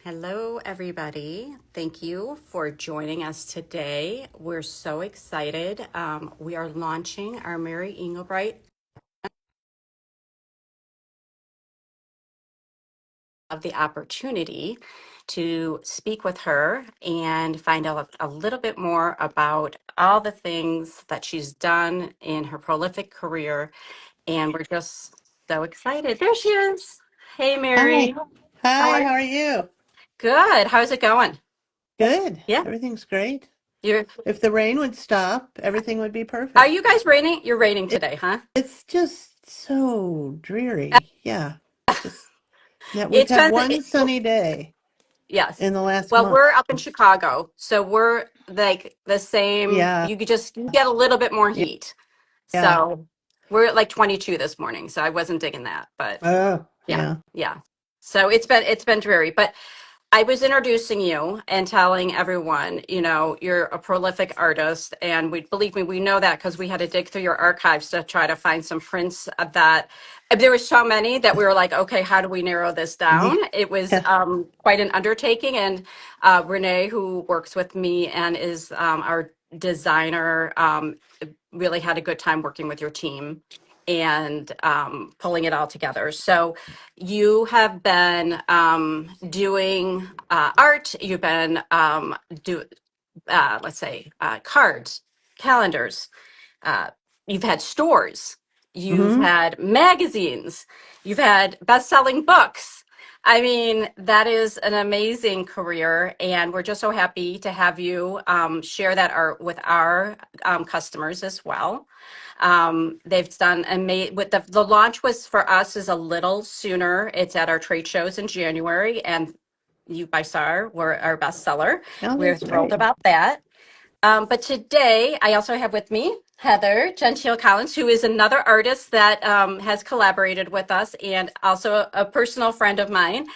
Hello, everybody. Thank you for joining us today. We're so excited. We are launching our Mary Engelbreit of the opportunity to speak with her and find out a little bit more about all the things that she's done in her prolific career. And we're just so excited. There she is. Hey, Hi. Mary. How Hi, are how are you? Good. How's it going? Good. Yeah. Everything's great. You're If the rain would stop, everything would be Are perfect. you guys raining? You're raining It, today, huh? it's just so dreary. Yeah. Just yeah, we've It's had been, one sunny day yes. in the last Well, we're month. up in Chicago, so we're like the same. Yeah. You get a little bit more Yeah. heat. Yeah. So we're at like 22 this morning, so I wasn't digging that, but Oh, yeah, yeah. yeah. So it's been dreary, but I was introducing you and telling everyone, you're a prolific artist, and we believe me, we know that because we had to dig through your archives to try to find some prints of that. There were so many that we were like, okay, how do we narrow this down? It was Yeah. quite an undertaking, and Renee, who works with me and is our designer, really had a good time working with your team and pulling it all together. So you have been doing art. You've been let's say, cards, calendars. Uh, you've had stores. You've Hmm. had magazines. You've had best-selling books. I mean, that is an amazing career, and we're just so happy to have you share that art with our customers as well. They've done with the launch was for us is a little sooner. It's at our trade shows in January, and you by far were our bestseller. Oh, We're that's thrilled great. about that. But today, I also have with me Heather Gentile Collins, who is another artist that has collaborated with us and also a personal friend of mine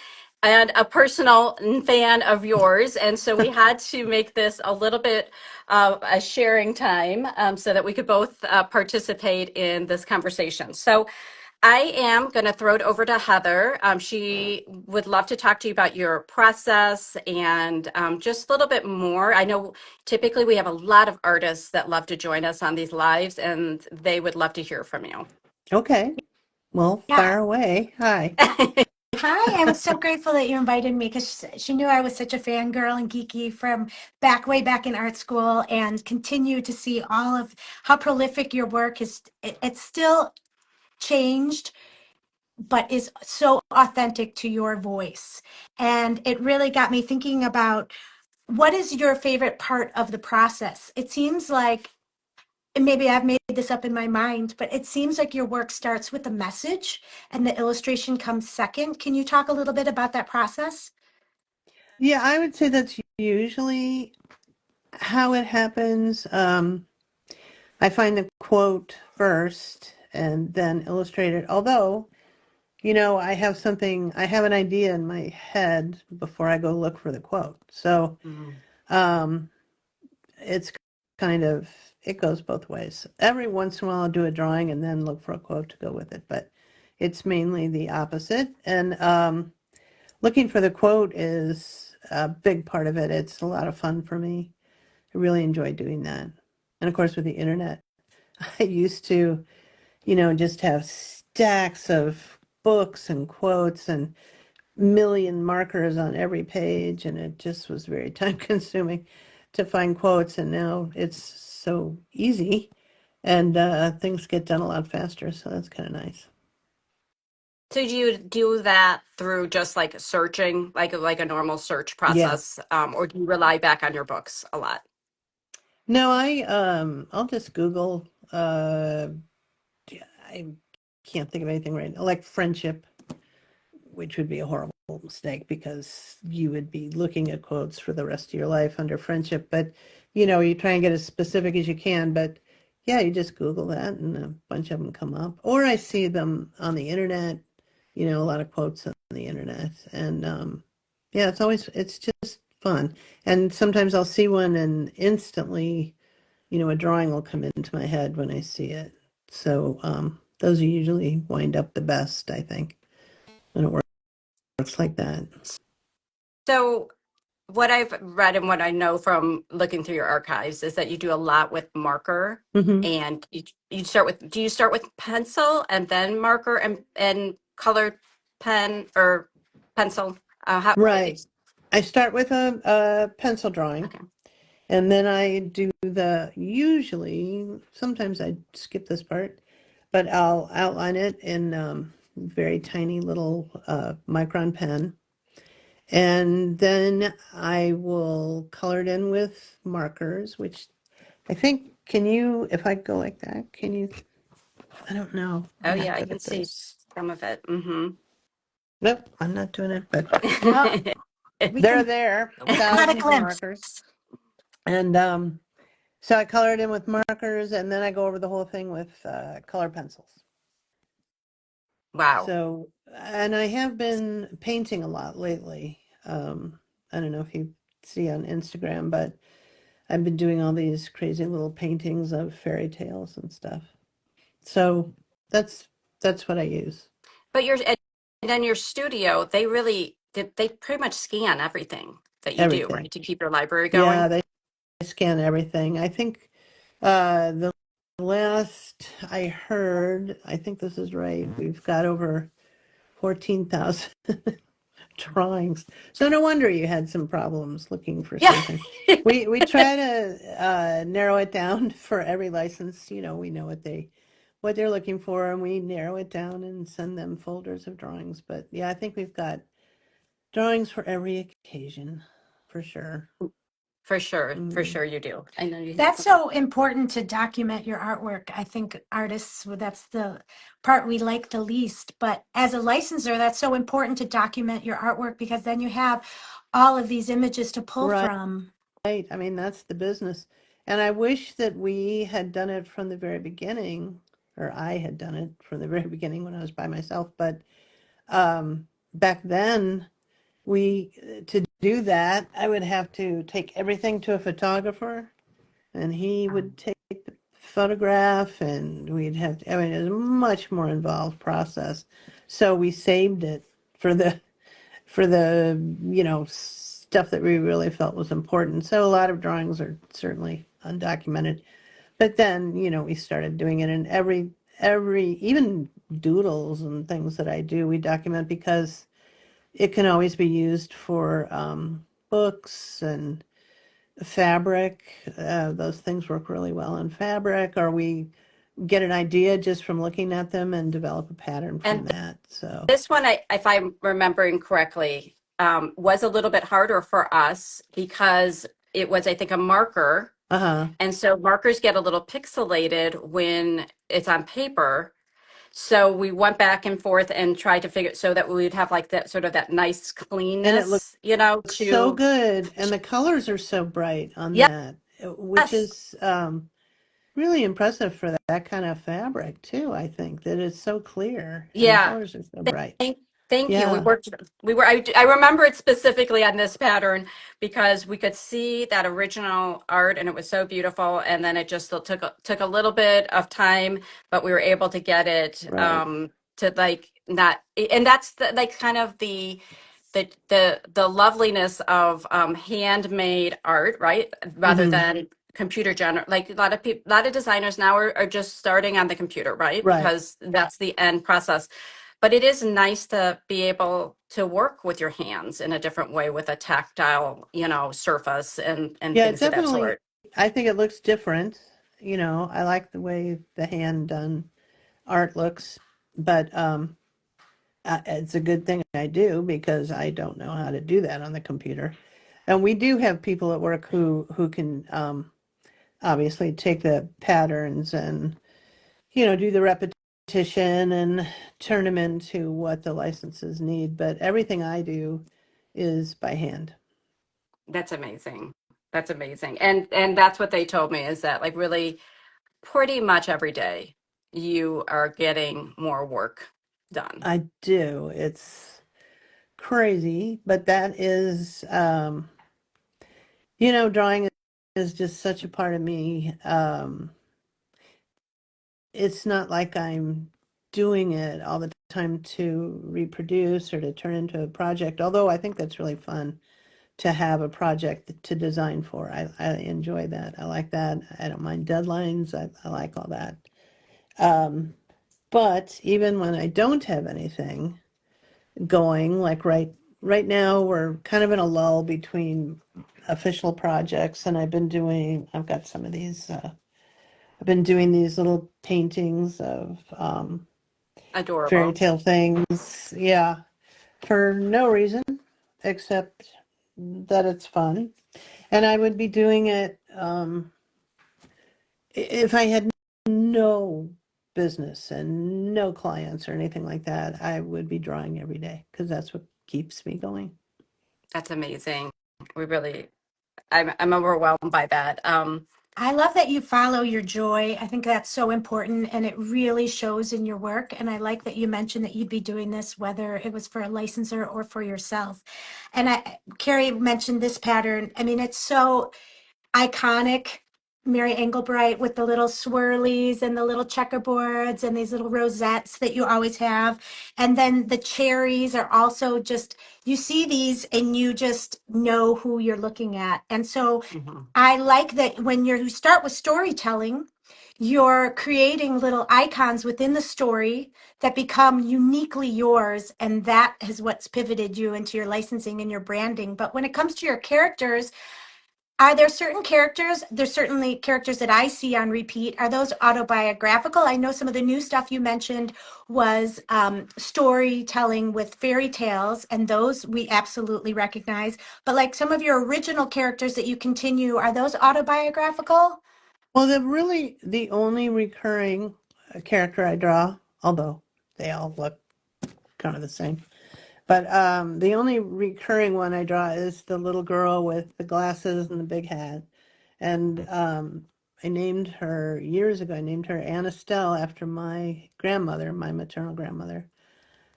and a personal fan of yours. And so we had to make this a little bit of a sharing time so that we could both participate in this conversation. So I am going to throw it over to Heather. She would love to talk to you about your process and just a little bit more. I know typically we have a lot of artists that love to join us on these lives, and they would love to hear from you. Okay. Well, Yeah. fire away. Hi. Hi. I was so grateful that you invited me because she knew I was such a fangirl and geeky from way back in art school and continue to see all of how prolific your work is. It's still changed, but is so authentic to your voice. And it really got me thinking about what is your favorite part of the process? It seems like, and maybe I've made this up in my mind, but it seems like your work starts with a message and the illustration comes second. Can you talk a little bit about that process? Yeah, I would say that's usually how it happens. I find the quote first and then illustrate it. Although, I have an idea in my head before I go look for the quote. So, Mm. um, it's kind of, it goes both ways. Every once in a while, I'll do a drawing and then look for a quote to go with it, but it's mainly the opposite. And looking for the quote is a big part of it. It's a lot of fun for me. I really enjoy doing that. And of course, with the internet, I used to just have stacks of books and quotes and million markers on every page, and it just was very time consuming to find quotes. And now it's so easy, and things get done a lot faster, so that's kind of nice. So do you do that through just like searching, like a normal search Yeah. process, or do you rely back on your books a lot? No, I'll just Google. I can't think of anything right now, like friendship, which would be a horrible mistake because you would be looking at quotes for the rest of your life under friendship. But you try and get as specific as you can. But yeah, you just Google that and a bunch of them come up. Or I see them on the internet, a lot of quotes on the internet. And yeah, it's just fun. And sometimes I'll see one and instantly, a drawing will come into my head when I see it. So those usually wind up the best, I think, when it works like that. So what I've read and what I know from looking through your archives is that you do a lot with marker Hmm. and you start with, do you start with pencil and then marker and colored pen or pencil? How, Right. I start with a pencil drawing, okay. and then I do usually, sometimes I skip this part, but I'll outline it in very tiny little micron pen. And then I will color it in with markers, which I think, can you, if I go like that, can you, I don't know. Oh I'm not yeah, I good can at see this. some of it. Mm-hmm. Nope, I'm not doing it, but Oh, we they're can, there, we caught a thousands of glimpse. markers. And so I color it in with markers, and then I go over the whole thing with color pencils. Wow. So, and I have been painting a lot lately. I don't know if you see on Instagram, but I've been doing all these crazy little paintings of fairy tales and stuff. So that's that's what I use. But and then your studio, they pretty much scan everything that you do, Everything. right? To keep your library Yeah, going. they scan everything. I think the last I heard, I think this is right, we've got over 14,000 drawings. So no wonder you had some problems looking for Yeah. something. We try to narrow it down for every license. You know, we know what they're looking for, and we narrow it down and send them folders of drawings. But yeah, I think we've got drawings for every occasion, for sure. For Mm, sure you do. I know you have That's some. so important to document your artwork. I think artists, well, that's the part we like the least. But as a licensor, that's so important to document your artwork because then you have all of these images to pull right. from. I mean, that's the business. And I wish that we had done it from the very beginning, or I had done it from the very beginning when I was by myself. But back then, to do that, I would have to take everything to a photographer, and he would take the photograph, and we'd have to, I mean, it was a much more involved process. So we saved it for the stuff that we really felt was important. So a lot of drawings are certainly undocumented. But then, we started doing it, and every even doodles and things that I do, we document because it can always be used for books and fabric. Those things work really well in fabric, or we get an idea just from looking at them and develop a pattern from And that. So, this one, if I'm remembering correctly, was a little bit harder for us because it was, I think, a marker. uh-huh. And so markers get a little pixelated when it's on paper. So we went back and forth and tried to figure so that we'd have like that sort of that nice And it looks cleanness, so to, good, and the colors are so bright on yes, that, which is really impressive for that kind of fabric too. I think that it's so clear and the yeah. colors are so bright. Thank, thank you. Yeah, I remember it specifically on this pattern because we could see that original art and it was so beautiful. And then it just took a little bit of time, but we were able to get it, right. to like not, and that's like kind of the loveliness of, handmade art, right? Rather Hmm. than like a lot of people, a lot of designers now are just starting on the computer, right? Right. Because that's the end process. But it is nice to be able to work with your hands in a different way with a tactile, surface and Yeah, it things of that definitely, sort. I think it looks different. I like the way the hand done art looks, but it's a good thing I do because I don't know how to do that on the computer. And we do have people at work who can obviously take the patterns and do the repetition and turn them into what the licenses need. But everything I do is by hand. That's amazing. That's amazing. And that's what they told me is that like really pretty much every day you are getting more work done. I do. It's crazy, but that is, drawing is just such a part of me. It's not like I'm doing it all the time to reproduce or to turn into a project, although I think that's really fun to have a project to design for. I enjoy that. I like that. I don't mind deadlines. I like all that. Um, but even when I don't have anything going, like right now, we're kind of in a lull between official projects, and I've got some of these. I've been doing these little paintings of fairy Adorable. tale things. Yeah, for no reason except that it's fun. And I would be doing it if I had no business and no clients or anything like that. I would be drawing every day because that's what keeps me going. That's amazing. We really, I'm overwhelmed by that. I love that you follow your joy. I think that's so important and it really shows in your work. And I like that you mentioned that you'd be doing this whether it was for a licensor or for yourself. And Carrie mentioned this pattern. I mean, it's so iconic. Mary Engelbreit with the little swirlies and the little checkerboards and these little rosettes that you always have. And then the cherries are also just, you see these and you just know who you're looking at. And so Mhm. I like that when you start with storytelling, you're creating little icons within the story that become uniquely yours. And that is what's pivoted you into your licensing and your branding. But when it comes to your characters, are there certain characters? There's certainly characters that I see on repeat. Are those autobiographical? I know some of the new stuff you mentioned was storytelling with fairy tales, and those we absolutely recognize. But like some of your original characters that you continue, are those autobiographical? Well, the only recurring character I draw, although they all look kind of the same, but the only recurring one I draw is the little girl with the glasses and the big hat. And I named her years ago. I named her Anna Stell after my grandmother, my maternal grandmother,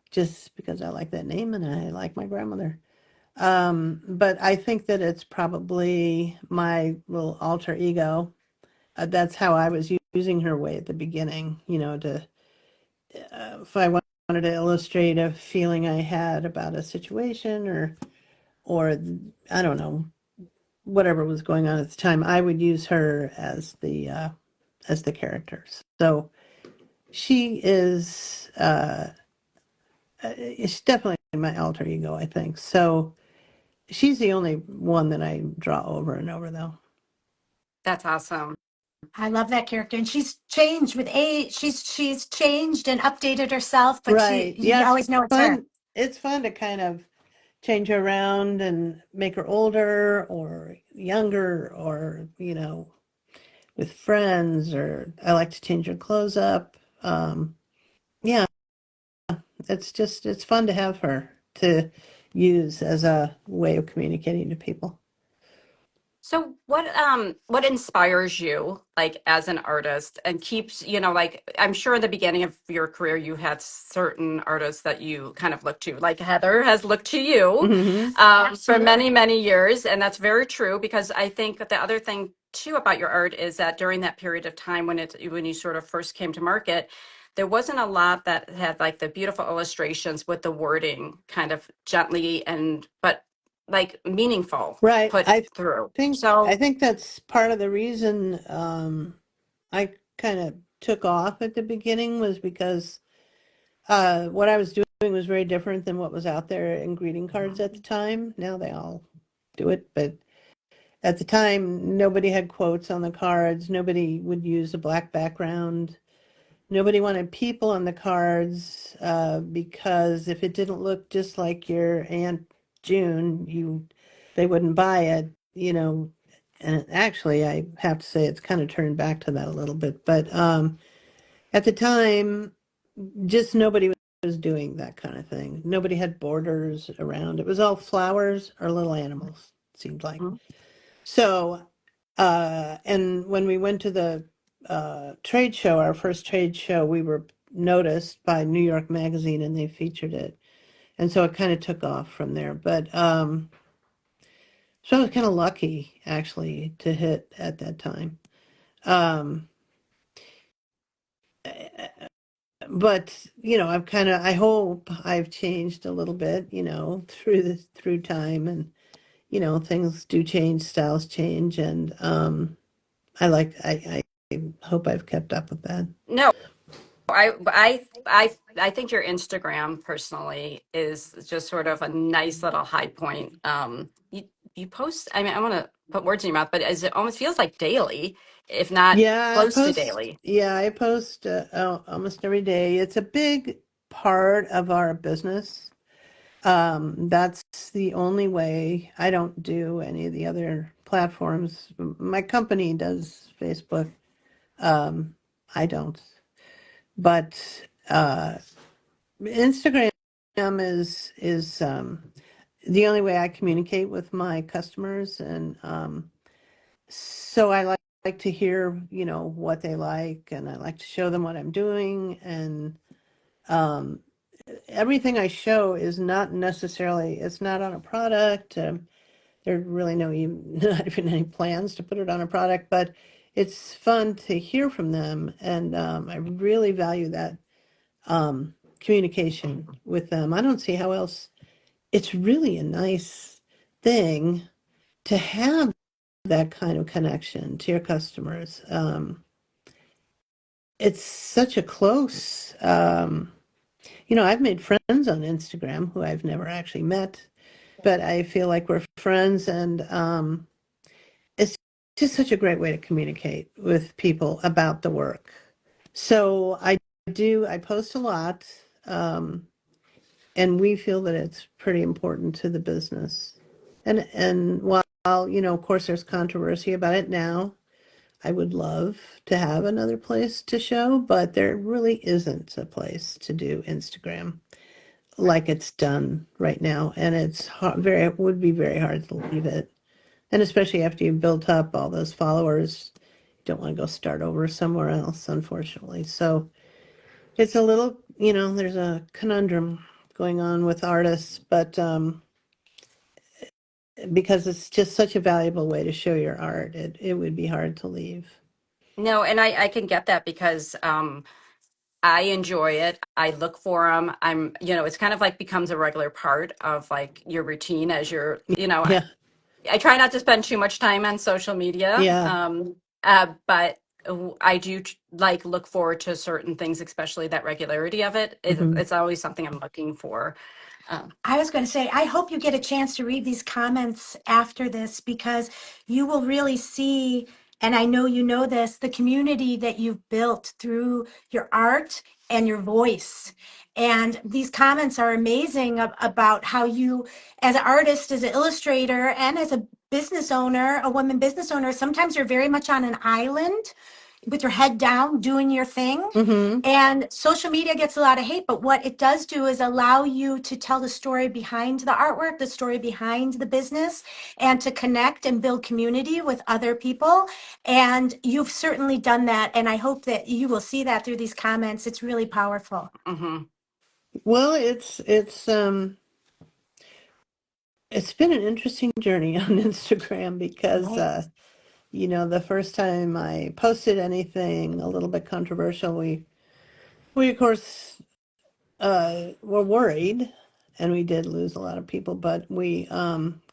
just because I like that name and I like my grandmother. But I think that it's probably my little alter ego. That's how I was using her way at the beginning, to if I wanted to illustrate a feeling I had about a situation or I don't know, whatever was going on at the time, I would use her as the character. So she is it's definitely my alter ego, I think. So she's the only one that I draw over and over, though. That's awesome. I love that character, and she's changed with age. She's changed and updated herself, but she Right. you Yeah, always know it's her. It's fun to kind of change her around and make her older or younger or, with friends, or I like to change her clothes up. Yeah, it's fun to have her to use as a way of communicating to people. So what inspires you like as an artist and keeps, like I'm sure in the beginning of your career you had certain artists that you kind of looked to, like Heather has looked to you Hmm. for many, many years. And that's very true because I think that the other thing too about your art is that during that period of time when you sort of first came to market, there wasn't a lot that had like the beautiful illustrations with the wording kind of gently and but like meaningful Right. put through. I So, think that's part of the reason I kind of took off at the beginning was because what I was doing was very different than what was out there in greeting cards at the time. Now they all do it, but at the time, nobody had quotes on the cards. Nobody would use a black background. Nobody wanted people on the cards because if it didn't look just like your Aunt June, they wouldn't buy it. And actually, I have to say it's kind of turned back to that a little bit. But at the time, just nobody was doing that kind of thing. Nobody had borders around. It was all flowers or little animals, it seemed like. mhm. So, and when we went to the trade show, our first trade show, we were noticed by New York Magazine and they featured it. And so it kind of took off from there. But so I was kind of lucky actually to hit at that time. Um, but I hope I've changed a little bit, through time, and things do change, styles change, and I hope I've kept up with that. No, I think your Instagram personally is just sort of a nice little high point. You post. I mean, I want to put words in your mouth, but as it almost feels like daily, if not Yeah, close to daily. I post almost every day. It's a big part of our business. That's the only way. I don't do any of the other platforms. My company does Facebook. Um, I don't. But Instagram is the only way I communicate with my customers, and so I like to hear, what they like, and I like to show them what I'm doing, and um, everything I show is not necessarily, it's not on a product. There are really not even any plans to put it on a product, but it's fun to hear from them, and I really value that communication with them. I don't see how else. It's really a nice thing to have that kind of connection to your customers. It's such a close, I've made friends on Instagram who I've never actually met, but I feel like we're friends, and it's just such a great way to communicate with people about the work. So I post a lot, and we feel that it's pretty important to the business. And while, of course, there's controversy about it now, I would love to have another place to show, but there really isn't a place to do Instagram like it's done right now, and it would be very hard to leave it. And especially after you've built up all those followers, you don't want to go start over somewhere else, unfortunately. So it's a little, there's a conundrum going on with artists, but because it's just such a valuable way to show your art, it would be hard to leave. No, and I can get that because I enjoy it. I look for them. It's kind of like becomes a regular part of like your routine as Yeah, I try not to spend too much time on social media. yeah. But I do like look forward to certain things, especially that regularity of it. Hmm. It's always something I'm looking for. Um, I was going to say, I hope you get a chance to read these comments after this because you will really see, and I know you know this, the community that you've built through your art and your voice. And these comments are amazing about how you, as an artist, as an illustrator, and as a business owner, a woman business owner, sometimes you're very much on an island with your head down doing your thing. Hmm. And social media gets a lot of hate, but what it does do is allow you to tell the story behind the artwork, the story behind the business, and to connect and build community with other people. And you've certainly done that. And I hope that you will see that through these comments. It's really powerful. mhm. Well, it's been an interesting journey on Instagram because Right. the first time I posted anything a little bit controversial, we of course were worried, and we did lose a lot of people, but we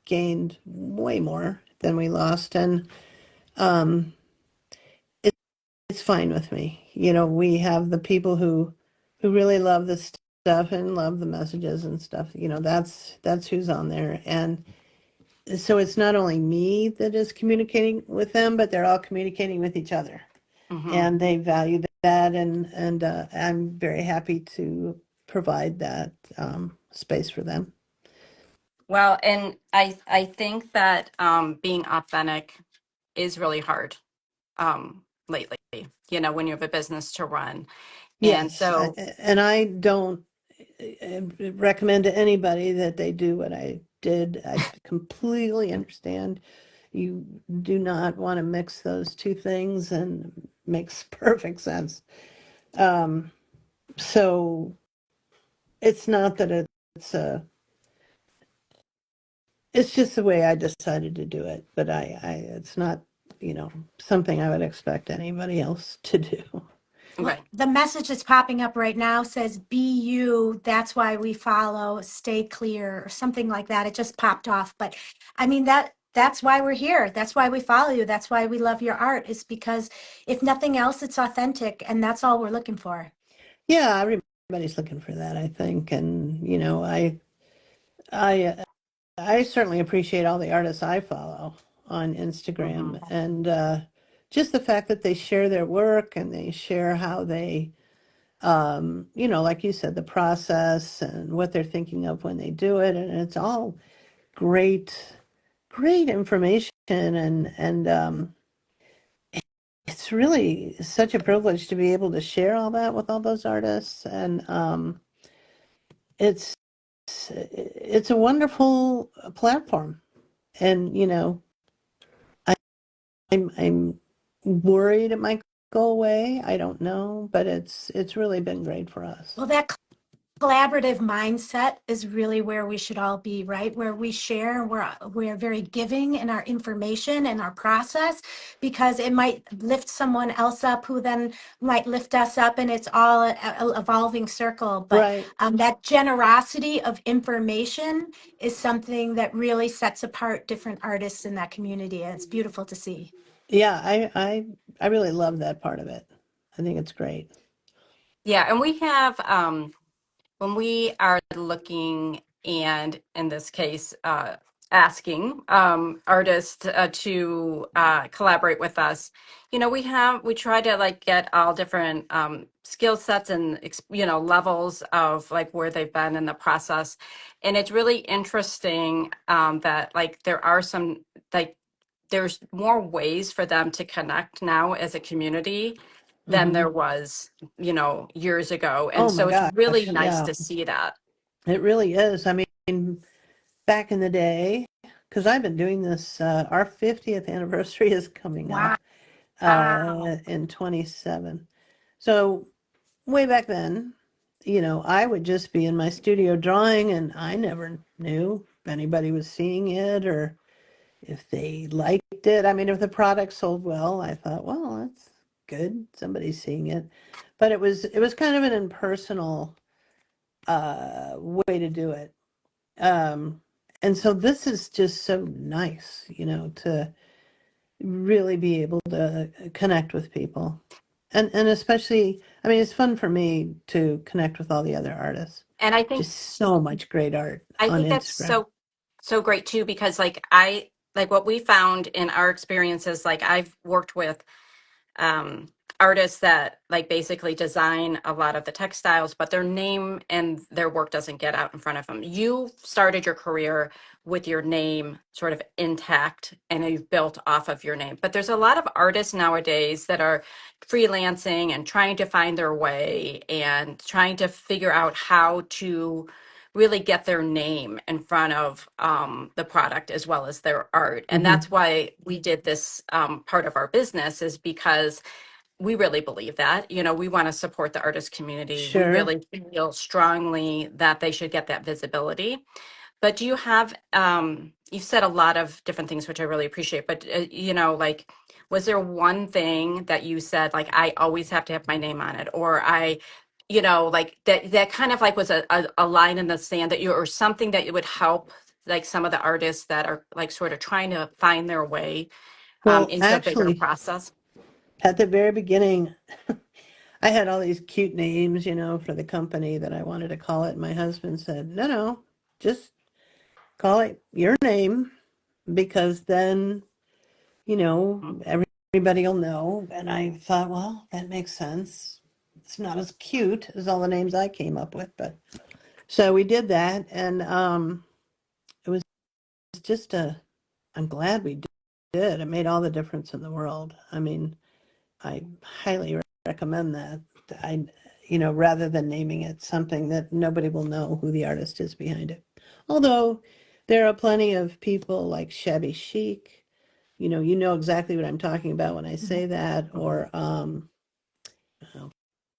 gained way more than we lost, and um, it, it's fine with me. We have the people who really love the stuff and love the messages and stuff. That's who's on there, and so it's not only me that is communicating with them, but they're all communicating with each other, Mhm. and they value that, and I'm very happy to provide that space for them. Well, and I think that being authentic is really hard lately. When you have a business to run, and Yes, so and I don't recommend to anybody that they do what I did. I completely understand. You do not want to mix those two things, and makes perfect sense. Um, so it's not that it's a it's just the way I decided to do it, but it's not, something I would expect anybody else to do. Well, Right. the message that's popping up right now says, be you, that's why we follow, stay clear, or something like that. It just popped off. But I mean, that's why we're here. That's why we follow you. That's why we love your art, is because if nothing else, it's authentic. And that's all we're looking for. Yeah, everybody's looking for that, I think. And, I I certainly appreciate all the artists I follow on Hmm. Instagram, and just the fact that they share their work and they share how they, like you said, the process and what they're thinking of when they do it, and it's all great, great information, and it's really such a privilege to be able to share all that with all those artists, and it's it's a wonderful platform, and I, I'm worried it might go away. I don't know, but it's really been great for us. Well, that collaborative mindset is really where we should all be, right? Where we share, we're very giving in our information and our process, because it might lift someone else up who then might lift us up, and it's all a evolving circle. But Right. that generosity of information is something that really sets apart different artists in that community, and it's beautiful to see. Yeah, I really love that part of it. I think it's great. Yeah, and we have when we are looking and in this case asking artists to collaborate with us, we try to like get all different skill sets and levels of like where they've been in the process, and it's really interesting that like there are some like there's more ways for them to connect now as a community than Hmm. there was, years ago. And Oh my so it's really gosh, nice yeah, to see that. it really is. I mean, back in the day, because I've been doing this, our 50th anniversary is coming Wow. up in 27. So way back then, I would just be in my studio drawing, and I never knew if anybody was seeing it or if they liked it. I mean, if the product sold well, I thought, well, that's good. Somebody's seeing it. But it was kind of an impersonal way to do it. Um, and so this is just so nice, to really be able to connect with people. And especially, I mean, it's fun for me to connect with all the other artists. And I think Just so much great art I on think that's Instagram. so great too, because like what we found in our experiences, like I've worked with um, artists that like basically design a lot of the textiles, but their name and their work doesn't get out in front of them. You started your career with your name sort of intact and you've built off of your name. But there's a lot of artists nowadays that are freelancing and trying to find their way and trying to figure out how to really get their name in front of the product as well as their art. And Hmm. that's why we did this part of our business, is because we really believe that, we want to support the artist community. We Sure. really feel strongly that they should get that visibility. But do you have, you've said a lot of different things, which I really appreciate, but, like, was there one thing that you said, like, I always have to have my name on it, or like that kind of like was a line in the sand that or something that would help like some of the artists that are like sort of trying to find their way Well, into a bigger actually, process? at the very beginning, I had all these cute names, for the company that I wanted to call it. My husband said, no, no, just call it your name, because then, everybody will know. And I thought, well, that makes sense. It's not as cute as all the names I came up with, but so we did that, and it was just I'm glad we did. It made all the difference in the world. I mean, I highly recommend that. I, rather than naming it something that nobody will know who the artist is behind it. Although there are plenty of people like Shabby Chic, you know exactly what I'm talking about when I say that, or well,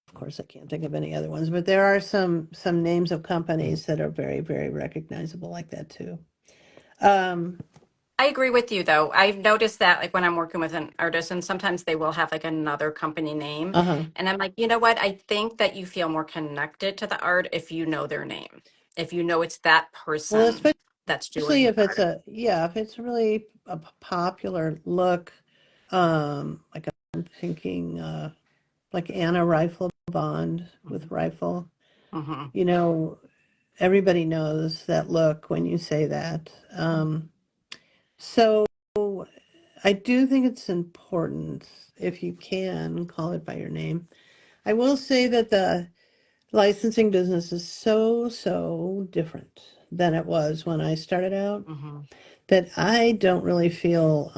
of course I can't think of any other ones, but there are some names of companies that are very, very recognizable like that too. Um, I agree with you though. I've noticed that like when I'm working with an artist and sometimes they will have like another company name. Uh-huh. And I'm like, you know what? I think that you feel more connected to the art if you know their name. If you know it's that Well, person that's doing especially the if it's art. if it's really a popular look, like I'm thinking, like Anna Rifle Bond with Rifle, Mm-hmm. you know, everybody knows that look when you say that. So I do think it's important if you can call it by your name. I will say that the licensing business is so different than it was when I started out Mm-hmm. that I don't really feel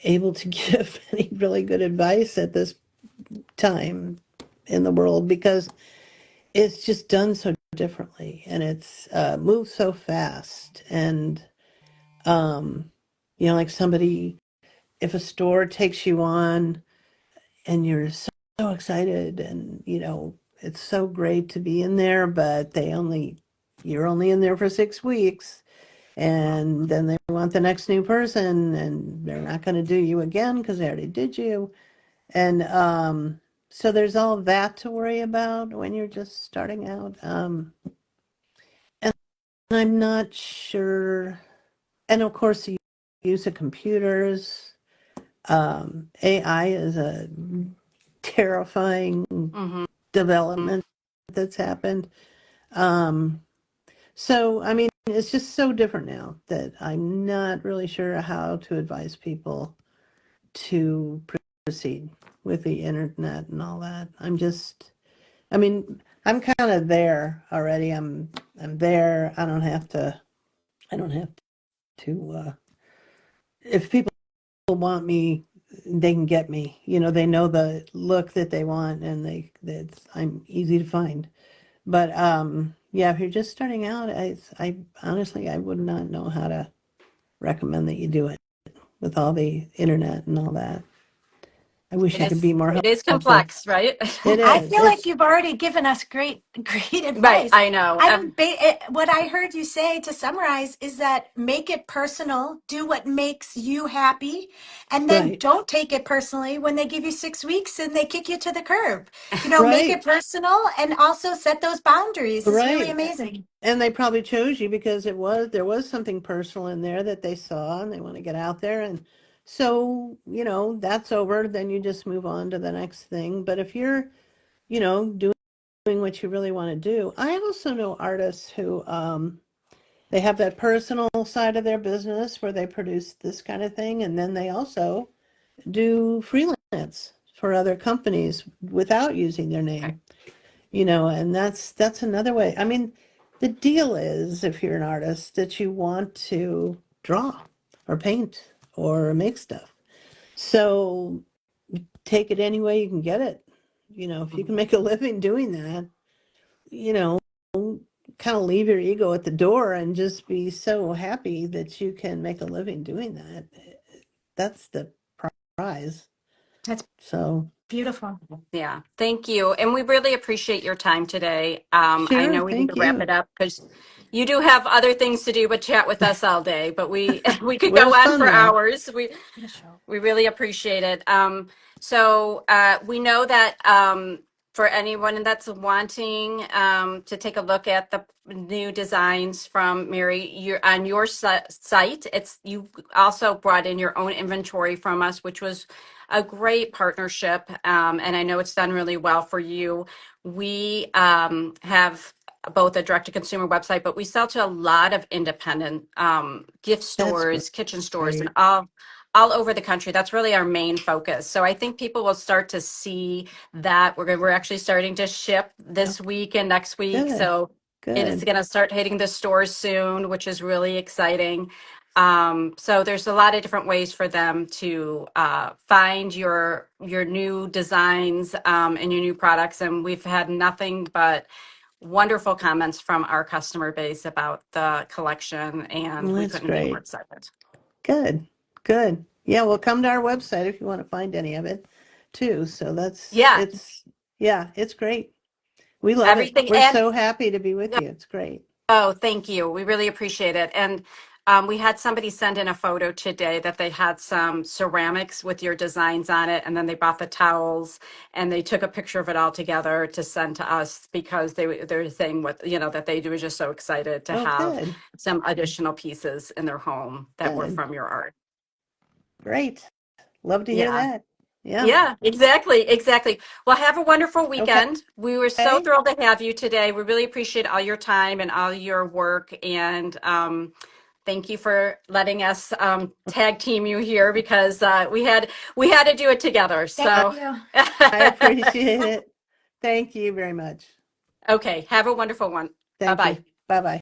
able to give any really good advice at this time in the world because it's just done so differently and it's moved so fast and um, like somebody if a store takes you on and you're so excited and it's so great to be in there but you're only in there for 6 weeks and then they want the next new person and they're not going to do you again because they already did you and so there's all that to worry about when you're just starting out and I'm not sure and of course the use of computers AI is a terrifying Mm-hmm. development that's happened. Um, so, I mean, it's just so different now that I'm not really sure how to advise people to proceed with the internet and all that. I mean, I'm kind of there already. I'm there. I don't have to, if people want me, they can get me. They know the look that they want and I'm easy to find. But yeah, if you're just starting out, I honestly I would not know how to recommend that you do it with all the internet and all that. I wish I could be more It is helpful. complex, right? It I is. feel like you've already given us great Right. advice. I know. I mean, what I heard you say to summarize is that make it personal, do what makes you happy, and then Right. don't take it personally when they give you 6 weeks and they kick you to the curb. Make it Right. personal and also set those boundaries is really Right. amazing. And they probably chose you because there was something personal in there that they saw and they want to get out there and so, that's over, then you just move on to the next thing. But if you're, doing what you really want to do. I also know artists who they have that personal side of their business where they produce this kind of thing, and then they also do freelance for other companies without using their Okay. name. And that's another way. I mean, the deal is if you're an artist that you want to draw or paint or make stuff. So take it any way you can get it. If you can make a living doing that, you know, kind of leave your ego at the door and just be so happy that you can make a living doing that. That's the prize. That's So, beautiful. Yeah, thank you. And we really appreciate your time today. I sure, know we need to thank wrap it you. up because you do have other things to do but chat with us all day, but we we could Well, it go was on fun for though. hours. We really appreciate it. We know that for anyone that's wanting to take a look at the new designs from Mary, you're on your site. It's you also brought in your own inventory from us, which was a great partnership, and I know it's done really well for you. We have both a direct to consumer website, but we sell to a lot of independent gift That's stores, kitchen stores, and great. all over the country. That's really our main focus. So I think people will start to see that we're actually starting to ship Oh, this week and next week. good, So it is good. going to start hitting the stores soon, which is really exciting. So there's a lot of different ways for them to find your new designs and your new products. And we've had nothing but wonderful comments from our customer base about the collection, and Well, we that's couldn't be more great. excited. Good, good. Yeah, well, come to our website if you want to find any of it too. So Yeah, yeah, it's great. We love it. everything. We're And so happy to be with you. It's great. oh, thank you. We really appreciate it. And We had somebody send in a photo today that they had some ceramics with your designs on it, and then they bought the towels and they took a picture of it all together to send to us because they're saying what that they were just so excited to Oh, have good, some additional pieces in their home that were good, from your art. great. Love to hear Yeah. that. Yeah. Yeah, exactly, exactly. Well, have a wonderful Okay. weekend. We were so thrilled to have you today. We really appreciate all your time and all your work, and thank you for letting us tag team you here because we had to do it together. Thank I, So, you. I appreciate it. Thank you very much. okay, have a wonderful one. Bye Thank bye. you. Bye bye.